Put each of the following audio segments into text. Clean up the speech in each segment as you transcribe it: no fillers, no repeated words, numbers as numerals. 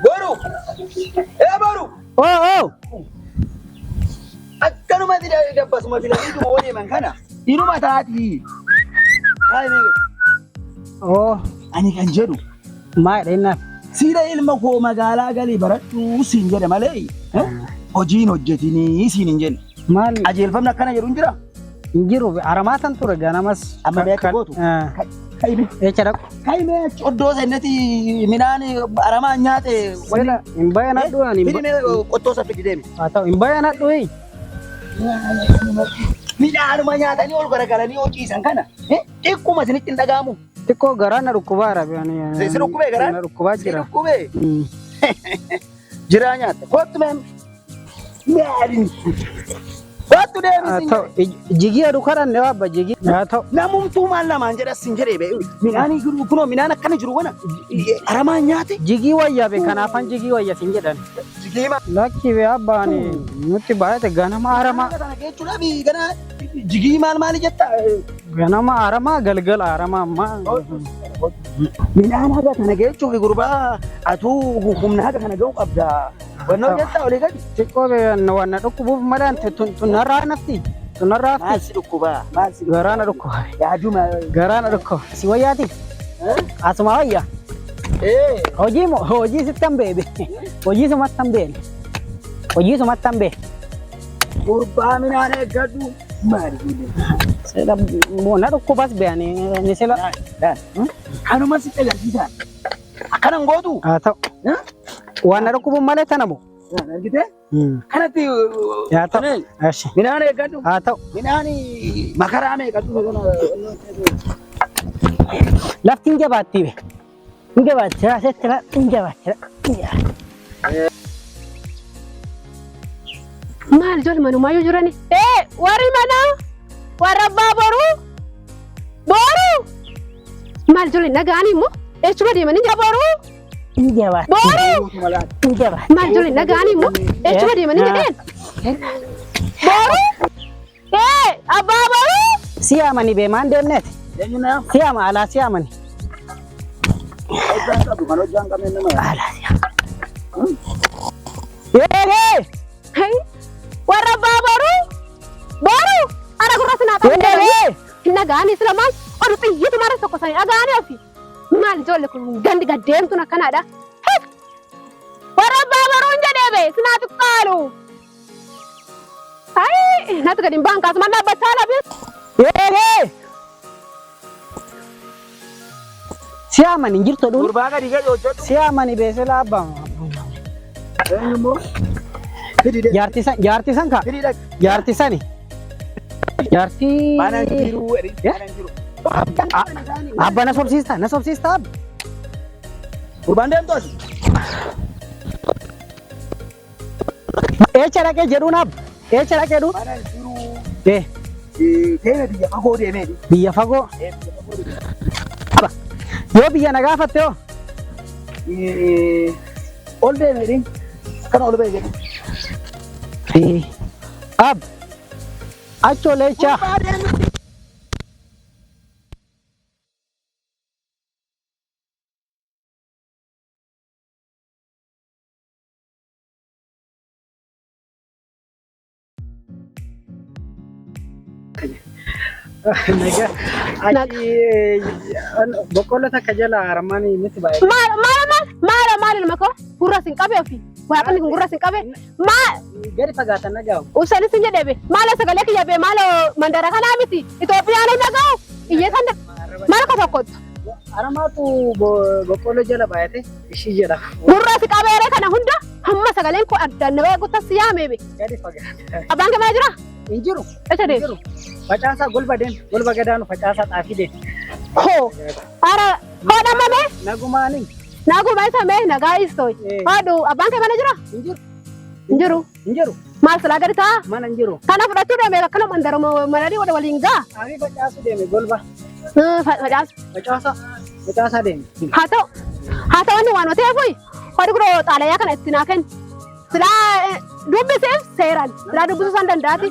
Boru. Boru. Oh. Akkanuma dabbasuma filanii dhuma deeman kana inuma taati. Oh. Ani kan jedhu Maal dheennaa? siidha ilma koo magaalaa galii baradhu siin jedhe malee hojiin hojjetinii siin hin jenne. Maal? Ajeelfamni akkana jedhu hin jira? Hin jiru. Aramaatan ture ganamas. Amma beekta gootu? Kaime. Echa dhaqu. Kaime coddoo sennati midhaan aramaa nyaate. Hin bayanadhu ani. Fidime qottoo saffidi deemi. Haa ta'u hin bayanadhu. Midhaanuma nyaatanii ol garagalanii hojjiisan kana xiqquma isinitti hin dhaga'amu. Xiqqoo garaa na dhukkubaa jira. Si dhukkubee garaa? Na dhukkubaa jira. Si dhukkubee? Jiraa nyaatta. Kottu meem. Yaadin. Kottu deemisi. Jigii aduu kadhan ne waabba jigii. Haa ta'u. Namumtuu maal lamaan jedhas hin jedhee bee. Midhaanii kunoo midhaan akkana jiru kana aramaan nyaate. Jigii wayyaa bee kanaafan jigii wayya siin jedhan. Jigiima. Lakki bee abbaan nutti baay'ate ganama aramaa. Kana jechuudha gana jigii maali jetta. Ganama aramaa galgala aramaa ammaa. Midhaan haga kana jechuuf gurbaa atuu humna haga kana ga'u qabda. Wannoo jettaa olii gadi. Xiqqoo bee wanna dhukkubuuf malee tunarraa nafti. Tunarraa fi. Maal si dhukkubaa? Maal si garaa na dhukkuba. yaaduma Garaa na dhukkuba. Si wayyaati? Asuma wayyaa. Hojii sittan beebe. Hojii sumattan beene. Hojii sumattan bee. gurbaa midhaan eeggadhu maali? Sila na dhukkubas beeyanii ni sila. Kanuma si agarsiisan. Akkanan gootu? Haa ta'u. Waan na dhukkubuun malee tanamu. Argitee? Kanatti Haa ta'u. midhaan eeggadhu. Haa ta'u. Midhaan makaraa meeqadhu? Lafti hin jabaatti be. Hin jabaatti. Raasetti hin jabaatti. Maal jol manumayyuu jirani? Warri mana warra abbaa boru maal jol nagaanii immoo eechuma deemanii jira boru Hin jabaatti. boru Hin jabaatti. maal jol nagaanii immoo eechuma deemanii jedheen boru abbaa boru Siyaamani bee maan deemneeti? Eenyunaaf? Siyaama alaa siyaamani. Hojjaan qabu kan hojjaan qabne nama. Alaa siyaama. Yee! warra abbaa boru ana gurra sinaa qabu nagaanii sila maal odu xiyyitu mara tokko sanii dhagaanii ofi maal ijoollee kun gandi gaddeemtuun akkanaadha. Warra abbaa boruun jedhee bee sinaa xiqqaalu. Natti gadi hin baan kaasuma dhaabbachaa labi. Yee! Siyaamani hin jirtu dhuun. Gurbaa gadi gadi hojjetu. Siyaamani bee sila abbaa. Eenyummoo? Jaartii san kaa? Fidii dhaqi. Jaartii sani? Jaartii. Mana jiru jedhi. Mana jiru. Abba na sobsiista abba. Gurbaan deemtu asi. Eecha dhaqee jedhuun abba. Eecha dhaqee dhuun. Mana jiru. Deeme biyya fagoo deemeeti. biyya fagoo. Abba yoo biyya na gaafatte hoo? Ol deemeeti. Kana ol ba'e jedhu. Abba achoo leechaa. Boqqolloo takka jala armaanii miti baay'ee. Maal ilma koo gurra sin qabee ofi waaqni kun gurra sin qabee maal Gadi fagaatan nagaa'u. usanis hin jedhee maal sagalee kiyya bee maal mandara kanaa miti Itoophiyaan hin dhaga'u iyyeesan maal ka tokkottu. Aramaatu boqqolloo jala baay'ate ishii jedha. Gurra si qabeere kana hunda hamma sagaleen koo addaan na beekutti si yaamee bee. Gadi fagaatan. Abbaan kee mana jira? Hin jiru. Eessa deemu? Facaasaa golba deemu. Golba gadaanu facaasaa xaafii deemu. Hoo ara hodhamame Nagumaanii. naguma isa mee nagaa istooy hodhu abbaan kee mana jira? Hin jiru. Hin jiru. Hin jiru. Maal silaa gadi ta'a? Mana hin jiru. Kana fudhachuu deemee akkana mandara manadii waliin gaa? Xaafii facaasu deeme golba. Facaasa. Facaasaa deeme. Haa ta'u inni waan ta'eef hodhi guroo xaalayaa kana itti naa kenni. Silaa dubbiseef seeraan silaa dubbisuu san danda'ati.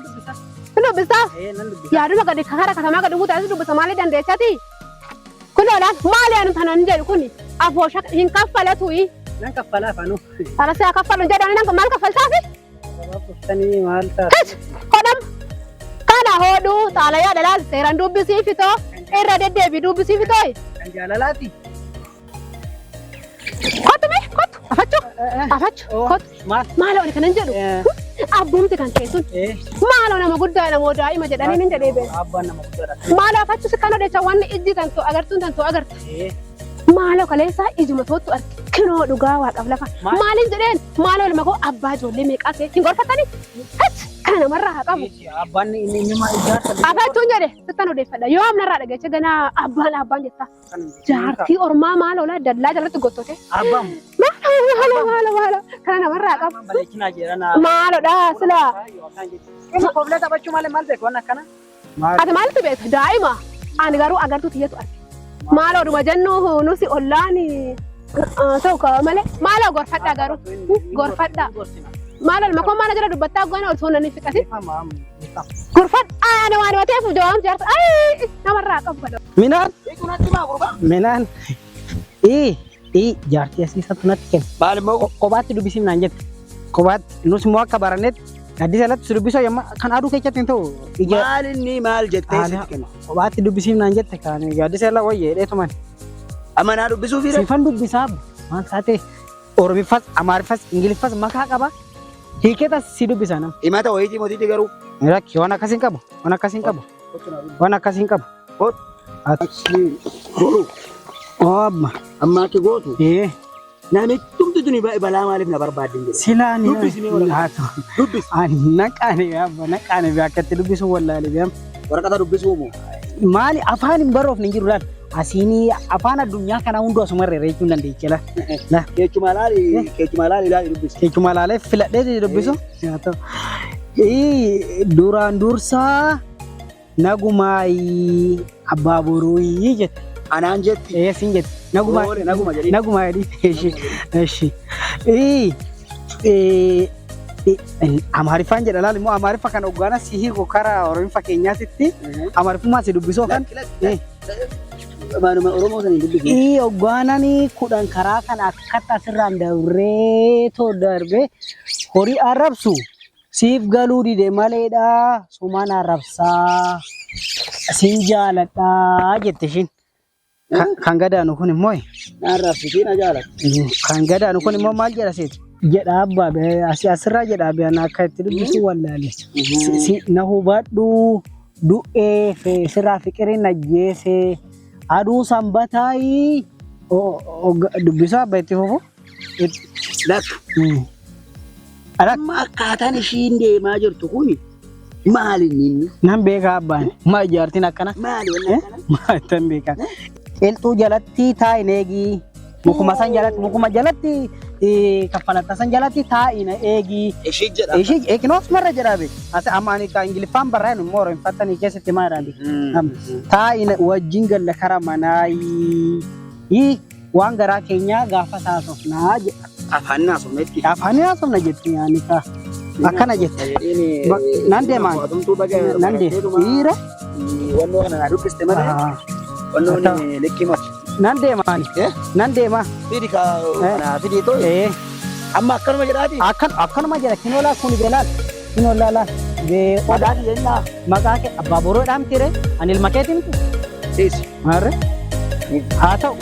Kun dubbisaa yaaduma gadi kara katamaa gadi guutaa dubbisa maalii dandeessati? Kun olaan maali anu tanan jedhu kun afoosha hin kaffalatu Nan kaffalaa fanu. Ana si'a kaffalu jedhani nan maal kaffaltaafi? Kuftanii maal ta'a? Kodam kana hodhuu xaalayaa dhalaal seeraan dubbisiifitoo irra deddeebi dubbisiifitoo. Kan jaalalaati. Kottume kottu afachu kottu maaloo ani kanan jedhu abbumti kan keessun maaloo nama guddaa nama daa'ima jedhanii nin jedhee beeku. Abbaan nama guddaadha. Maaloo afachu si kana deecha wanni ijji kan too agartuun kan too agarta. Maaloo kaleessaa ijuma tootu arge kinoo dhugaa waaqaaf lafa maaliin jedheen maaloo ilma koo abbaa ijoollee meeqaa ta'e hin gorfatanii kana namarraa haa qabu. Abbaan inni maal ijaarsa? Afachuun jedhe sittan odeeffadha yoo amnarraa dhageecha ganaa abbaan jetta jaartii ormaa maaloo laa dallaa jalatti gottote. Abbaan. Maaloo kana namarraa qabu. Bareechinaa jedhana. Maaloodha silaa. Inni kooflee taphachuu malee maal beeku waan akkana? Ati maalitti beekta daa'ima ani garuu agartuu tiyyatu arge. Maaloo dhuma jennu nusi ollaan ta'u malee maaloo gorfadhaa garuu gorfadhaa. Maaloo ilma koo maana jala dubbattaa goona ol soonanii fiqati. Gorfadhaa ani waan wateef jawaam jaarta namarraa qabu kadha. Minaan. Minaan. Jaartii asiisatu natti kenna. Maal immoo Kophaatti dubbisiif naan jette. Kophaatti nus immoo akka barannetti addis alatti si dubbisoo yemma kan aduu keessatti hin ta'u. maal inni maal jettee sitti kenna? Kophaatti dubbisiif naan jette kan addis alaa wayyee dheetuman. Amanaa dubbisuu fi Siifan dubbisaa maal taate Oromiffas, Amaariffas, Ingiliffas makaa qaba. Hiikeetas si dubbisa nama. himata wayitii mootiitti garuu. Rakki waan akkasiin qabu. Waan akkasiin qabu. Waan akkasiin qabu. Godhu Oobba. amma akka gootu namichi tumtu tuni balaa maaliif na barbaadde jedhe. Silaan Dubbisni wala haa ta'u. Dubbisi. Naqaane akkatti dubbisuu wallaalee beem. Waraqata dubbisuu moo? Maali afaan hin baroofne hin jiru laal. Asiin afaan addunyaa kana hundu asuma irra jechuun dandeecha la. Keechuma laali ilaali dubbisi. Keechuma laalee filadhee dubbisu. Haa ta'u. Duraan dursaa nagumaayi abbaa boruuyii jette. Anaan jetti. Siin jette. Naguma jedhi. Naguma jedhi. Eshi. Amaariffaan jedha laal immoo Amaariffa kan hoggaana si hiiku karaa Oromiffa keenyaatitti Amaariffummaa si dubbisoo kan. Oromoo sanii dubbisi. Hoggaananii 10 karaa kan akkatti asirraan dabree too darbee horii arrabsu siif galuu dide maleedha sumaan arrabsaa siin jaaladhaa jette ishiin. Kan gadaanu kun immoo Arrabsitii na jaalatu. kan gadaanu kun immoo maal jedha seeti? Jedha abbaa asirraa jedha abbaan akka itti dubbisu wallaale. Na hubadhu du'ee sirraa fiqiriin ajjeese aduu sanbataayi dubbisaa abba itti fufu. Amma akkaataan ishiin deemaa jirtu kuni maali inni? Nan beekaa abbaan maa ijaartiin akkana? Maali wanni akkana? Maatan beekaa. Qilxuu jalatti taa'in eegii mukuma san jalatti mukuma jalatti kaffalatta san jalatti taa'in eegii. Ishii jedha. Ishii eekinoos marra jedhaabe. Ase amma ani ka Ingiliffaan barraa'in immoo Oromifatanii keessatti maa jedhaabe. Taa'in wajjin galla kara manaayi waan garaa keenyaa gaafa saasofnaa jedha. Afaan naasofnetti. Afaan naasofna jetti yaani ka akkana jette. Nan deemaan. Nan dhiira. Wannoo kana naa dubbiste malee. Wannoon likkimatu. Nan deemaan. Nan deema. Fidi kana fidi too. Amma akkanuma jedhaati. Akkanuma jedha kinoolaa kun beelaal. Kinoolaa laal. Maqaan jennaa. Maqaa kee abbaa boroo dhaamtire ani ilma keetiin. Siisi. Maarre. Haa ta'u.